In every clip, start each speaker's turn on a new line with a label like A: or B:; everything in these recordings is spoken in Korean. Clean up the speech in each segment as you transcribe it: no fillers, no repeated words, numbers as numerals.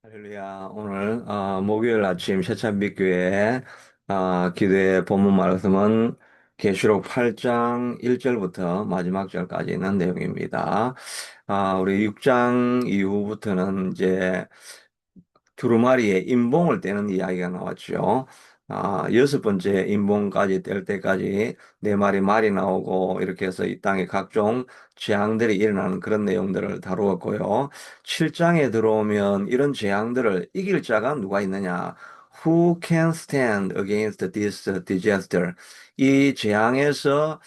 A: 할렐루야. 오늘 목요일 아침 새찬빛교회 기도의 본문 말씀은 계시록 8장 1절부터 마지막 절까지 있는 내용입니다. 우리 6장 이후부터는 이제 두루마리에 인봉을 떼는 이야기가 나왔죠. 여섯 번째 인봉까지 뗄 때까지 네 마리 말이 나오고 이렇게 해서 이 땅에 각종 재앙들이 일어나는 그런 내용들을 다루었고요. 7장에 들어오면 이런 재앙들을 이길 자가 누가 있느냐? Who can stand against this disaster? 이 재앙에서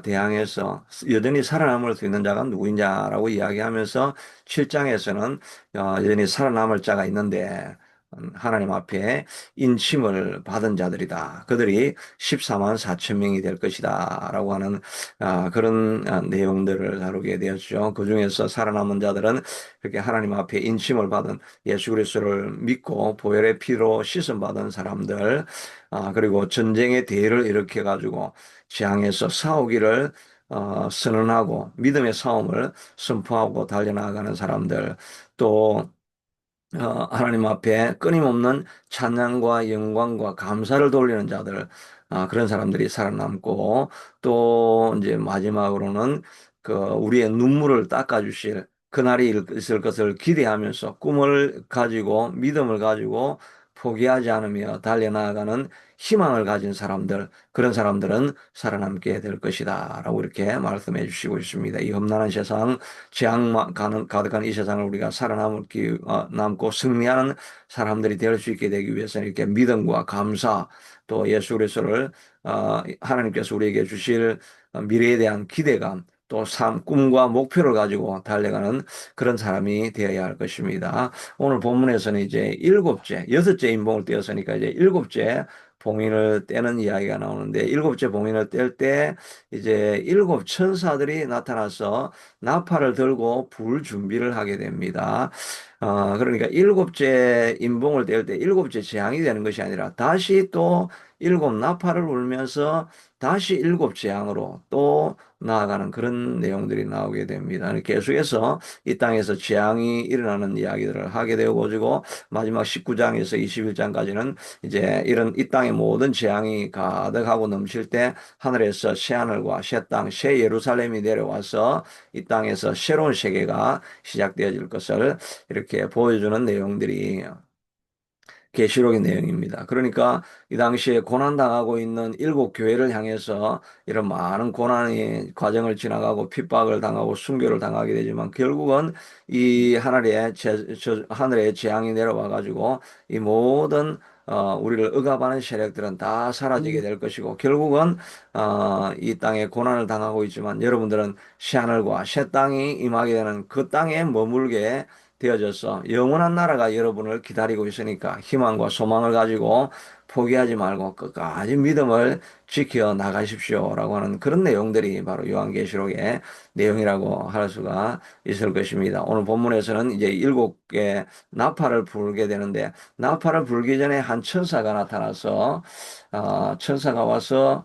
A: 대항해서 여전히 살아남을 수 있는 자가 누구냐라고 이야기하면서 7장에서는 여전히 살아남을 자가 있는데 하나님 앞에 인침을 받은 자들이다. 그들이 14만 4천 명이 될 것이다. 라고 하는 그런 내용들을 다루게 되었죠. 그 중에서 살아남은 자들은 그렇게 하나님 앞에 인침을 받은 예수 그리스도를 믿고 보혈의 피로 씻음 받은 사람들, 그리고 전쟁의 대회를 일으켜 가지고 지향해서 싸우기를 선언하고 믿음의 싸움을 선포하고 달려나가는 사람들, 또 하나님 앞에 끊임없는 찬양과 영광과 감사를 돌리는 자들, 그런 사람들이 살아남고, 또 이제 마지막으로는 그 우리의 눈물을 닦아주실 그날이 있을 것을 기대하면서 꿈을 가지고 믿음을 가지고 포기하지 않으며 달려나가는 희망을 가진 사람들, 그런 사람들은 살아남게 될 것이다. 라고 이렇게 말씀해 주시고 있습니다. 이 험난한 세상, 가득한 이 세상을 우리가 남고 승리하는 사람들이 될 수 있게 되기 위해서는 이렇게 믿음과 감사, 또 예수 그리스도를 하나님께서 우리에게 주실 미래에 대한 기대감, 또 꿈과 목표를 가지고 달려가는 그런 사람이 되어야 할 것입니다. 오늘 본문에서는 이제 여섯째 인봉을 떼었으니까 이제 일곱째 봉인을 떼는 이야기가 나오는데, 일곱째 봉인을 뗄 때 이제 일곱 천사들이 나타나서 나팔을 들고 불 준비를 하게 됩니다. 그러니까 일곱째 인봉을 뗄 때 일곱째 재앙이 되는 것이 아니라 다시 또 일곱 나팔을 울면서 다시 일곱 재앙으로 또 나아가는 그런 내용들이 나오게 됩니다. 계속해서 이 땅에서 재앙이 일어나는 이야기들을 하게 되어지고, 마지막 19장에서 21장까지는 이제 이런 이 땅의 모든 재앙이 가득하고 넘칠 때 하늘에서 새 하늘과 새 땅, 새 예루살렘이 내려와서 이 땅에서 새로운 세계가 시작되어질 것을 이렇게 보여주는 내용들이 계시록의 내용입니다. 그러니까 이 당시에 고난당하고 있는 일곱 교회를 향해서 이런 많은 고난의 과정을 지나가고 핍박을 당하고 순교를 당하게 되지만, 결국은 이 하늘의 재앙이 내려와 가지고 이 모든 우리를 억압하는 세력들은 다 사라지게 될 것이고, 결국은 이 땅에 고난을 당하고 있지만 여러분들은 새하늘과 새 땅이 임하게 되는 그 땅에 머물게 되어져서 영원한 나라가 여러분을 기다리고 있으니까 희망과 소망을 가지고 포기하지 말고 끝까지 믿음을 지켜 나가십시오라고 하는 그런 내용들이 바로 요한계시록의 내용이라고 할 수가 있을 것입니다. 오늘 본문에서는 이제 일곱 개 나팔을 불게 되는데, 나팔을 불기 전에 한 천사가 나타나서 천사가 와서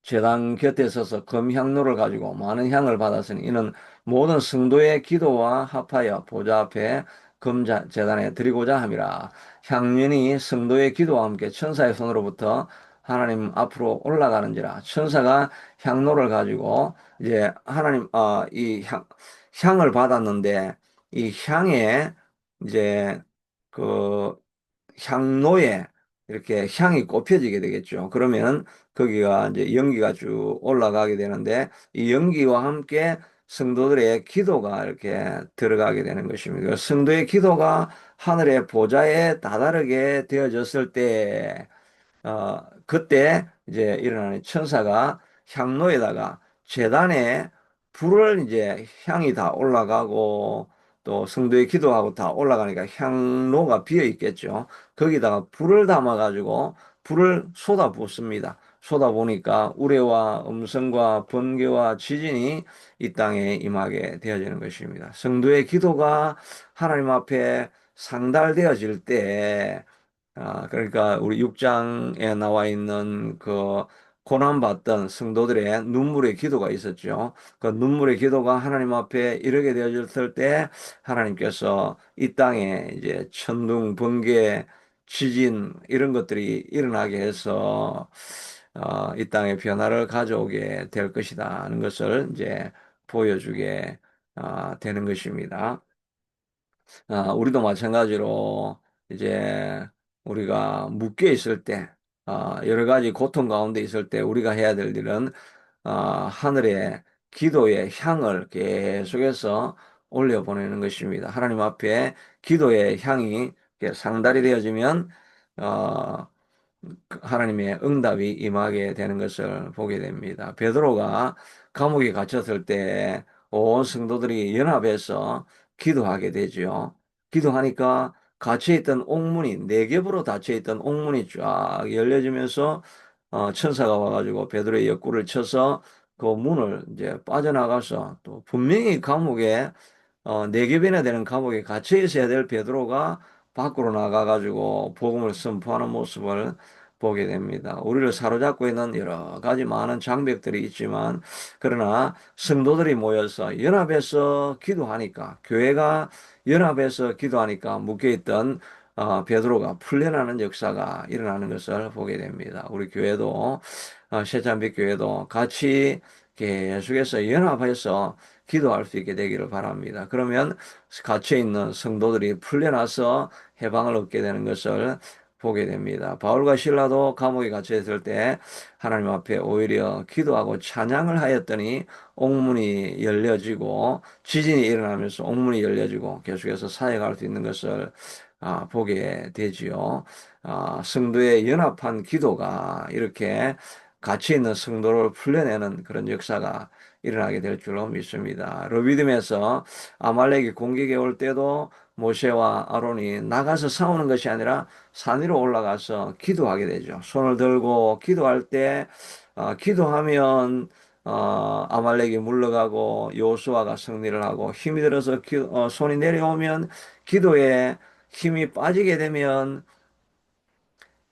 A: 제단 곁에 서서 금향로를 가지고 많은 향을 받았으니 이는 모든 성도의 기도와 합하여 보좌 앞에 금제단에 드리고자 함이라. 향연이 성도의 기도와 함께 천사의 손으로부터 하나님 앞으로 올라가는지라. 천사가 향로를 가지고 이제 이 향을 받았는데, 이 향에 이제 그 향로에 이렇게 향이 꼽혀지게 되겠죠. 그러면 거기가 이제 연기가 쭉 올라가게 되는데, 이 연기와 함께 성도들의 기도가 이렇게 들어가게 되는 것입니다. 그 성도의 기도가 하늘의 보좌에 다다르게 되어졌을 때, 그때 이제 일어나는 천사가 향로에다가 제단에 불을, 이제 향이 다 올라가고 또 성도의 기도하고 다 올라가니까 향로가 비어 있겠죠. 거기다가 불을 담아 가지고 불을 쏟아 붓습니다. 쏟아 보니까 우레와 음성과 번개와 지진이 이 땅에 임하게 되어지는 것입니다. 성도의 기도가 하나님 앞에 상달되어질 때, 그러니까 우리 6장에 나와 있는 그 고난받던 성도들의 눈물의 기도가 있었죠. 그 눈물의 기도가 하나님 앞에 이르게 되어졌을 때 하나님께서 이 땅에 이제 천둥, 번개, 지진 이런 것들이 일어나게 해서 이 땅에 변화를 가져오게 될 것이다 하는 것을 이제 보여주게 되는 것입니다. 우리도 마찬가지로 이제 우리가 묶여 있을 때, 여러 가지 고통 가운데 있을 때 우리가 해야 될 일은 하늘의 기도의 향을 계속해서 올려보내는 것입니다. 하나님 앞에 기도의 향이 이렇게 상달이 되어지면 어, 하나님의 응답이 임하게 되는 것을 보게 됩니다. 베드로가 감옥에 갇혔을 때 온 성도들이 연합해서 기도하게 되지요. 기도하니까 갇혀있던 옥문이 네 겹으로 닫혀있던 옥문이 쫙 열려지면서 천사가 와가지고 베드로의 옆구리를 쳐서 그 문을 이제 빠져나가서 또 분명히 감옥에 네 겹이나 되는 감옥에 갇혀 있어야 될 베드로가 밖으로 나가가지고 복음을 선포하는 모습을 보게 됩니다. 우리를 사로잡고 있는 여러 가지 많은 장벽들이 있지만, 그러나 성도들이 모여서 연합해서 기도하니까, 교회가 연합해서 기도하니까 묶여있던 베드로가 풀려나는 역사가 일어나는 것을 보게 됩니다. 우리 교회도, 새찬빛 교회도 같이 계속해서 연합해서 기도할 수 있게 되기를 바랍니다. 그러면 갇혀 있는 성도들이 풀려나서 해방을 얻게 되는 것을 보게 됩니다. 바울과 실라도 감옥에 갇혀 있을 때 하나님 앞에 오히려 기도하고 찬양을 하였더니 옥문이 열려지고 지진이 일어나면서 옥문이 열려지고 계속해서 사역할 수 있는 것을 보게 되지요. 성도의 연합한 기도가 이렇게 갇혀 있는 성도를 풀려내는 그런 역사가 일어나게 될 줄로 믿습니다. 르비딤에서 아말렉이 공격해 올 때도 모세와 아론이 나가서 싸우는 것이 아니라 산 위로 올라가서 기도하게 되죠. 손을 들고 기도할 때 기도하면 아말렉이 물러가고 요수아가 승리를 하고 힘이 들어서 손이 내려오면 기도에 힘이 빠지게 되면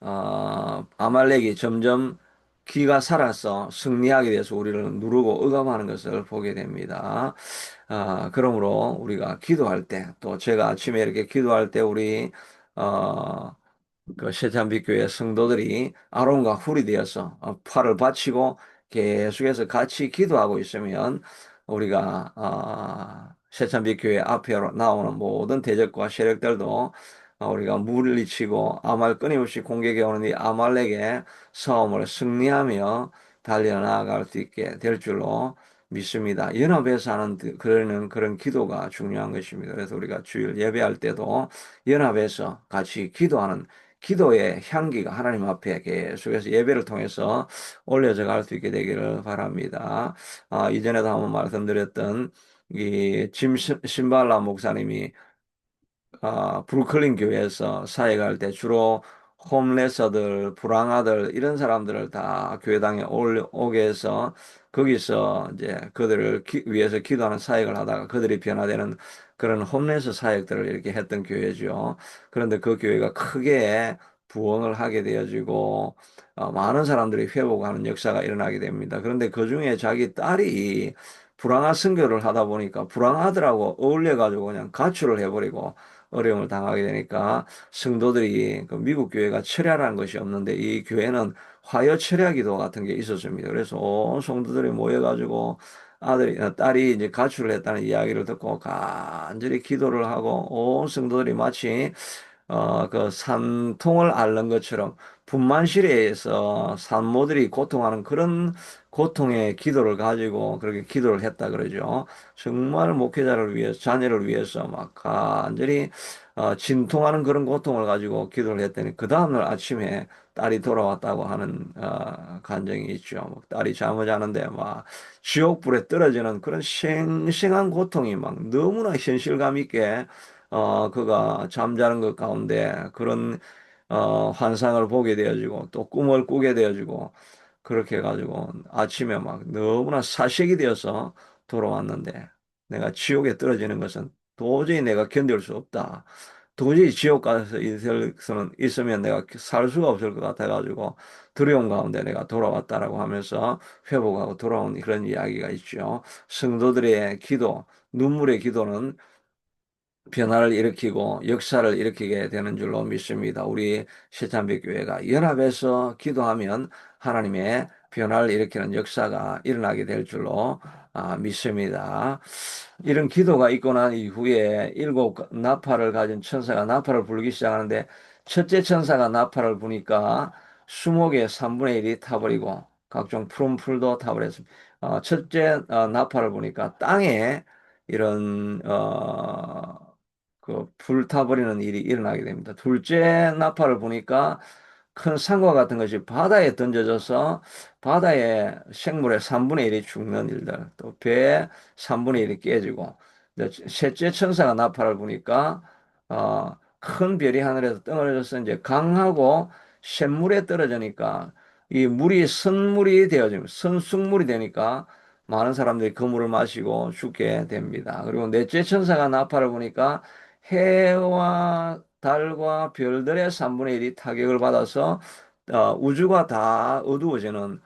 A: 아말렉이 점점 기가 살아서 승리하게 돼서 우리를 누르고 억압하는 것을 보게 됩니다. 그러므로 우리가 기도할 때, 또 제가 아침에 이렇게 기도할 때 우리, 어, 그 새찬빛교회 성도들이 아론과 훌이 되어서 팔을 받치고 계속해서 같이 기도하고 있으면 우리가 새찬빛교회 앞에 나오는 모든 대적과 세력들도 우리가 물리치고 끊임없이 공격해 오는 이 아말렉의 싸움을 승리하며 달려나갈 수 있게 될 줄로 믿습니다. 연합해서 하는 그런 기도가 중요한 것입니다. 그래서 우리가 주일 예배할 때도 연합해서 같이 기도하는 기도의 향기가 하나님 앞에 계속해서 예배를 통해서 올려져 갈 수 있게 되기를 바랍니다. 이전에도 한번 말씀드렸던 이 짐 신발라 목사님이 브루클린 교회에서 사역할 때 주로 홈레서들, 불황아들 이런 사람들을 다 교회당에 오게 해서 거기서 이제 그들을 위해서 기도하는 사역을 하다가 그들이 변화되는 그런 홈레서 사역들을 이렇게 했던 교회죠. 그런데 그 교회가 크게 부흥을 하게 되어지고 많은 사람들이 회복하는 역사가 일어나게 됩니다. 그런데 그 중에 자기 딸이 불황아 선교를 하다 보니까 불황아들하고 어울려가지고 그냥 가출을 해버리고 어려움을 당하게 되니까 성도들이 그 미국 교회가 철야라는 것이 없는데 이 교회는 화요 철야 기도 같은 게 있었습니다. 그래서 온 성도들이 모여가지고 딸이 이제 가출을 했다는 이야기를 듣고 간절히 기도를 하고 온 성도들이 마치 그 산통을 앓는 것처럼 분만실에서 산모들이 고통하는 그런 고통의 기도를 가지고 그렇게 기도를 했다 그러죠. 정말 목회자를 위해서, 자녀를 위해서 막 간절히 진통하는 그런 고통을 가지고 기도를 했더니 그 다음날 아침에 딸이 돌아왔다고 하는 간증이 있죠. 뭐 딸이 잠을 자는데 막 지옥불에 떨어지는 그런 생생한 고통이 막 너무나 현실감 있게 그가 잠자는 것 가운데 그런 환상을 보게 되어지고 또 꿈을 꾸게 되어지고 그렇게 해가지고 아침에 막 너무나 사색이 되어서 돌아왔는데 내가 지옥에 떨어지는 것은 도저히 내가 견딜 수 없다. 도저히 지옥 가서 있으면 내가 살 수가 없을 것 같아가지고 두려움 가운데 내가 돌아왔다라고 하면서 회복하고 돌아온 그런 이야기가 있죠. 성도들의 기도, 눈물의 기도는 변화를 일으키고 역사를 일으키게 되는 줄로 믿습니다. 우리 새참배교회가 연합해서 기도하면 하나님의 변화를 일으키는 역사가 일어나게 될 줄로 믿습니다. 이런 기도가 있고 난 이후에 일곱 나팔을 가진 천사가 나팔을 불기 시작하는데 첫째 천사가 나팔을 부니까 수목의 3분의 1이 타버리고 각종 푸른 풀도 타버렸습니다. 첫째 나팔을 부니까 땅에 이런 그 불타버리는 일이 일어나게 됩니다. 둘째 나팔을 보니까 큰 산과 같은 것이 바다에 던져져서 바다의 생물의 3분의 1이 죽는 일들, 또 배의 3분의 1이 깨지고, 이제 셋째 천사가 나팔을 부니까 큰 별이 하늘에서 떨어져서 이제 강하고 샘물에 떨어지니까 이 물이 선물이 되어집니다. 선숙물이 되니까 많은 사람들이 그 물을 마시고 죽게 됩니다. 그리고 넷째 천사가 나팔을 부니까 해와 달과 별들의 3분의 1이 타격을 받아서 우주가 다 어두워지는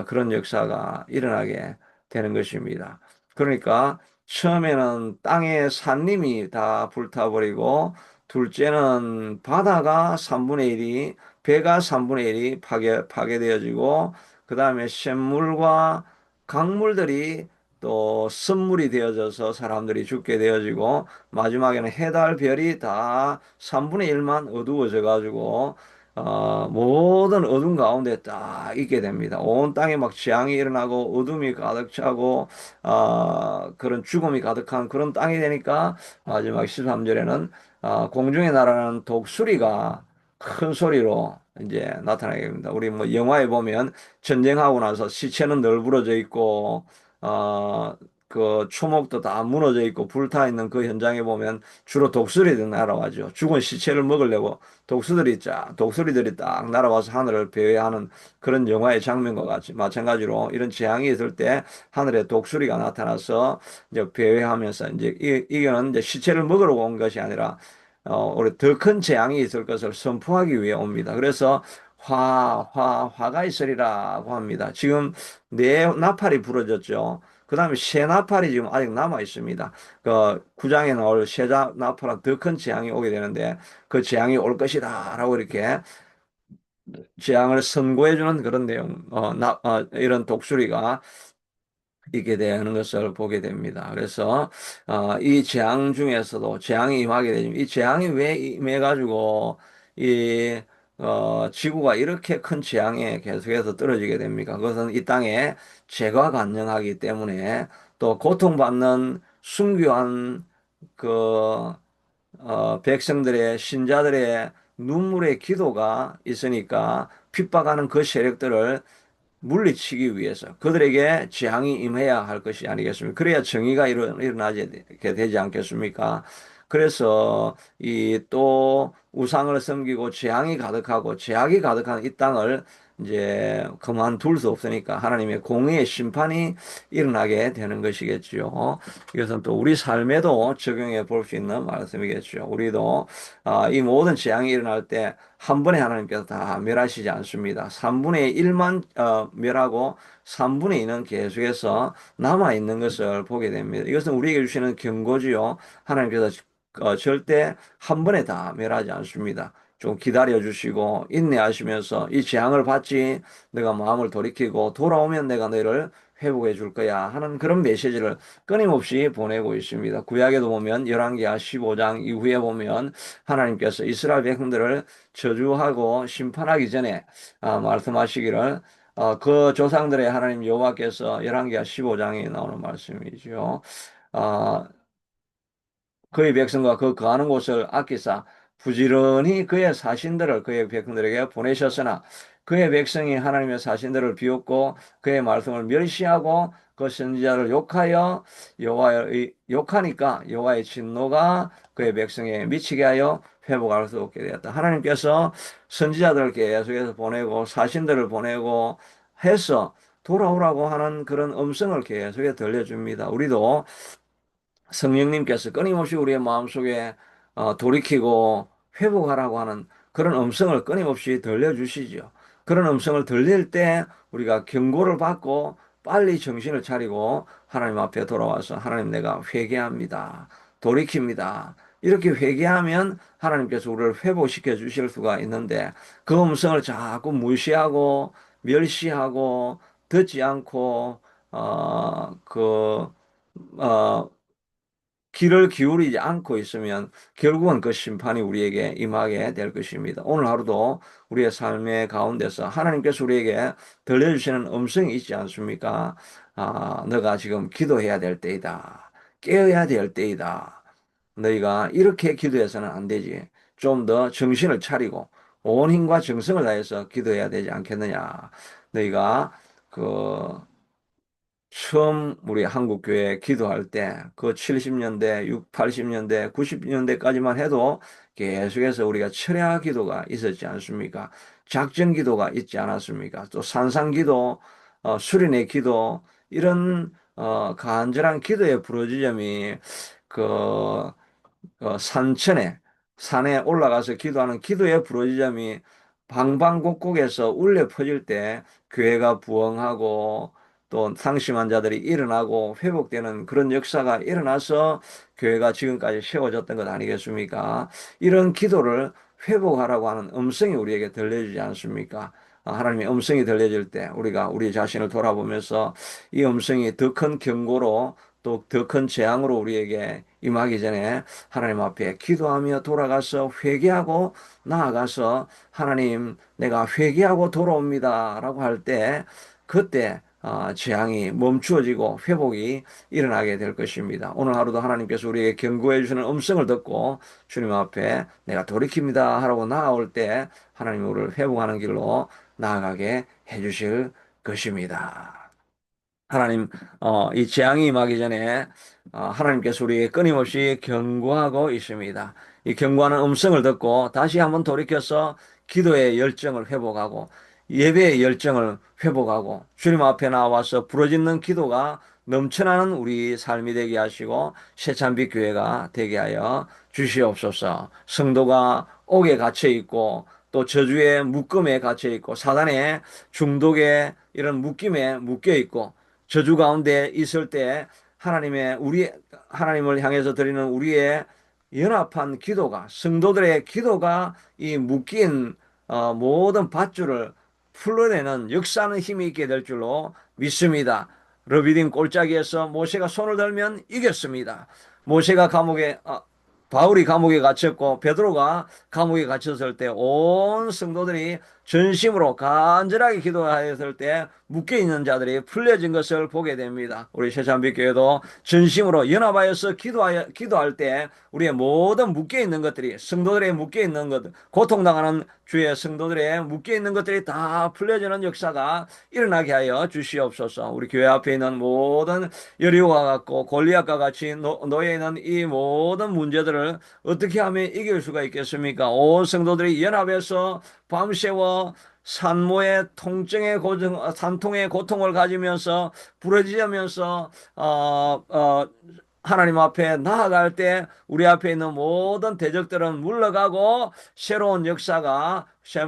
A: 그런 역사가 일어나게 되는 것입니다. 그러니까 처음에는 땅의 산림이 다 불타버리고 둘째는 바다가 3분의 1이 배가 3분의 1이 파괴되어지고 그 다음에 샘물과 강물들이 또 선물이 되어져서 사람들이 죽게 되어지고 마지막에는 해달 별이 다 3분의 1만 어두워져 가지고 모든 어둠 가운데 딱 있게 됩니다. 온 땅에 막 재앙이 일어나고 어둠이 가득 차고 그런 죽음이 가득한 그런 땅이 되니까 마지막 13절에는 공중에 날아가는 독수리가 큰 소리로 이제 나타나게 됩니다. 우리 뭐 영화에 보면 전쟁하고 나서 시체는 널브러져 있고 그 초목도 다 무너져 있고 불타 있는 그 현장에 보면 주로 독수리들이 날아와죠. 죽은 시체를 먹으려고 독수리들이 딱 날아와서 하늘을 배회하는 그런 영화의 장면과 같이 마찬가지로 이런 재앙이 있을 때 하늘에 독수리가 나타나서 이제 배회하면서 이제 이거는 이제 시체를 먹으러 온 것이 아니라 우리 더 큰 재앙이 있을 것을 선포하기 위해 옵니다. 그래서 화가 있으리라고 합니다. 지금 네 나팔이 부러졌죠. 그 다음에 새 나팔이 지금 아직 남아 있습니다. 그 구장에 나올 새 나팔은 더 큰 재앙이 오게 되는데 그 재앙이 올 것이다라고 이렇게 재앙을 선고해주는 그런 내용, 이런 독수리가 있게 되는 것을 보게 됩니다. 그래서 이 재앙 중에서도 재앙이 임하게 되지만 이 재앙이 왜 임해가지고 이 지구가 이렇게 큰 재앙에 계속해서 떨어지게 됩니까? 그것은 이 땅에 죄가 간영하기 때문에 또 고통받는 순교한 그 백성들의 신자들의 눈물의 기도가 있으니까 핍박하는 그 세력들을 물리치기 위해서 그들에게 재앙이 임해야 할 것이 아니겠습니까? 그래야 정의가 일어나게 되지 않겠습니까? 그래서 이 또 우상을 섬기고 재앙이 가득하고 죄악이 가득한 이 땅을 이제 그만둘 수 없으니까 하나님의 공의의 심판이 일어나게 되는 것이겠지요. 이것은 또 우리 삶에도 적용해 볼 수 있는 말씀이겠죠. 우리도 이 모든 재앙이 일어날 때 한 번에 하나님께서 다 멸하시지 않습니다. 3분의 1만 멸하고 3분의 2는 계속해서 남아 있는 것을 보게 됩니다. 이것은 우리에게 주시는 경고지요. 하나님께서 절대 한 번에 다 멸하지 않습니다. 좀 기다려 주시고 인내하시면서 이 재앙을 받지 내가 마음을 돌이키고 돌아오면 내가 너희를 회복해 줄 거야 하는 그런 메시지를 끊임없이 보내고 있습니다. 구약에도 보면 열왕기하 15장 이후에 보면 하나님께서 이스라엘 백성들을 저주하고 심판하기 전에 말씀하시기를 그 조상들의 하나님 여호와께서 열왕기하 15장에 나오는 말씀이죠. 아, 그의 백성과 그 거하는 곳을 아끼사 부지런히 그의 사신들을 그의 백성들에게 보내셨으나 그의 백성이 하나님의 사신들을 비웃고 그의 말씀을 멸시하고 그 선지자를 욕하여 여호와의 욕하니까 여호와의 진노가 그의 백성에 미치게 하여 회복할 수 없게 되었다. 하나님께서 선지자들을 계속해서 보내고 사신들을 보내고 해서 돌아오라고 하는 그런 음성을 계속해 들려줍니다. 우리도 성령님께서 끊임없이 우리의 마음속에 돌이키고 회복하라고 하는 그런 음성을 끊임없이 들려주시지요. 그런 음성을 들릴 때 우리가 경고를 받고 빨리 정신을 차리고 하나님 앞에 돌아와서 하나님 내가 회개합니다. 돌이킵니다. 이렇게 회개하면 하나님께서 우리를 회복시켜 주실 수가 있는데 그 음성을 자꾸 무시하고 멸시하고 듣지 않고 어, 그, 어, 귀를 기울이지 않고 있으면 결국은 그 심판이 우리에게 임하게 될 것입니다. 오늘 하루도 우리의 삶의 가운데서 하나님께서 우리에게 들려주시는 음성이 있지 않습니까? 너가 지금 기도해야 될 때이다. 깨어야 될 때이다. 너희가 이렇게 기도해서는 안 되지. 좀 더 정신을 차리고 온 힘과 정성을 다해서 기도해야 되지 않겠느냐. 너희가 그 처음 우리 한국교회 기도할 때 그 70년대, 80년대, 90년대까지만 해도 계속해서 우리가 철야 기도가 있었지 않습니까? 작전 기도가 있지 않았습니까? 또 산상 기도, 수련의 기도 이런 간절한 기도의 부르짖음이 그 산천에 산에 올라가서 기도하는 기도의 부르짖음이 방방곡곡에서 울려 퍼질 때 교회가 부흥하고 또 상심한 자들이 일어나고 회복되는 그런 역사가 일어나서 교회가 지금까지 세워졌던 것 아니겠습니까? 이런 기도를 회복하라고 하는 음성이 우리에게 들려주지 않습니까? 하나님의 음성이 들려질 때 우리가 우리 자신을 돌아보면서 이 음성이 더 큰 경고로 또 더 큰 재앙으로 우리에게 임하기 전에 하나님 앞에 기도하며 돌아가서 회개하고 나아가서 하나님 내가 회개하고 돌아옵니다 라고 할 때 그때 재앙이 멈추어지고 회복이 일어나게 될 것입니다. 오늘 하루도 하나님께서 우리에게 경고해 주시는 음성을 듣고 주님 앞에 내가 돌이킵니다 하라고 나아올 때 하나님 우리를 회복하는 길로 나아가게 해 주실 것입니다. 하나님, 이 재앙이 임하기 전에 하나님께서 우리에게 끊임없이 경고하고 있습니다. 이 경고하는 음성을 듣고 다시 한번 돌이켜서 기도의 열정을 회복하고 예배의 열정을 회복하고 주님 앞에 나와서 부르짖는 기도가 넘쳐나는 우리 삶이 되게 하시고 새찬빛 교회가 되게 하여 주시옵소서. 성도가 옥에 갇혀 있고 또 저주의 묶음에 갇혀 있고 사단의 중독의 이런 묶임에 묶여 있고 저주 가운데 있을 때 하나님을 향해서 드리는 우리의 연합한 기도가 성도들의 기도가 이 묶인 모든 밧줄을 풀어내는 역사하는 힘이 있게 될 줄로 믿습니다. 러비딘 골짜기에서 모세가 손을 들면 이겼습니다. 모세가 바울이 감옥에 갇혔고 베드로가 감옥에 갇혔을 때 온 성도들이 전심으로 간절하게 기도하였을 때 묶여있는 자들이 풀려진 것을 보게 됩니다. 우리 새찬빛교회도 전심으로 연합하여서 기도할 때 우리의 모든 묶여있는 것들이 성도들의 묶여있는 것, 고통당하는 주의 성도들의 묶여있는 것들이 다 풀려지는 역사가 일어나게 하여 주시옵소서. 우리 교회 앞에 있는 모든 여리고와 같고 골리앗과 같이 놓여 있는 이 모든 문제들을 어떻게 하면 이길 수가 있겠습니까? 온 성도들이 연합해서 밤새워 산모의 통증의 고통, 산통의 고통을 가지면서 부러지면서 하나님 앞에 나아갈 때 우리 앞에 있는 모든 대적들은 물러가고 새로운 역사가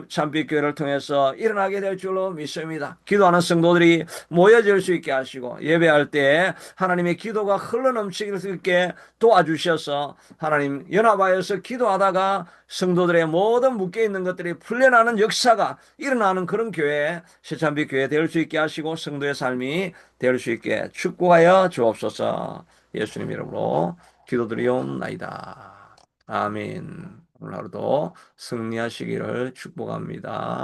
A: 참빛교회를 통해서 일어나게 될 줄로 믿습니다. 기도하는 성도들이 모여질 수 있게 하시고 예배할 때 하나님의 기도가 흘러넘칠 수 있게 도와주셔서 하나님 연합하여서 기도하다가 성도들의 모든 묶여있는 것들이 풀려나는 역사가 일어나는 그런 교회, 새찬빛 교회 될 수 있게 하시고 성도의 삶이 될 수 있게 축복하여 주옵소서. 예수님 이름으로 기도드리옵나이다. 아멘. 오늘 하루도 승리하시기를 축복합니다.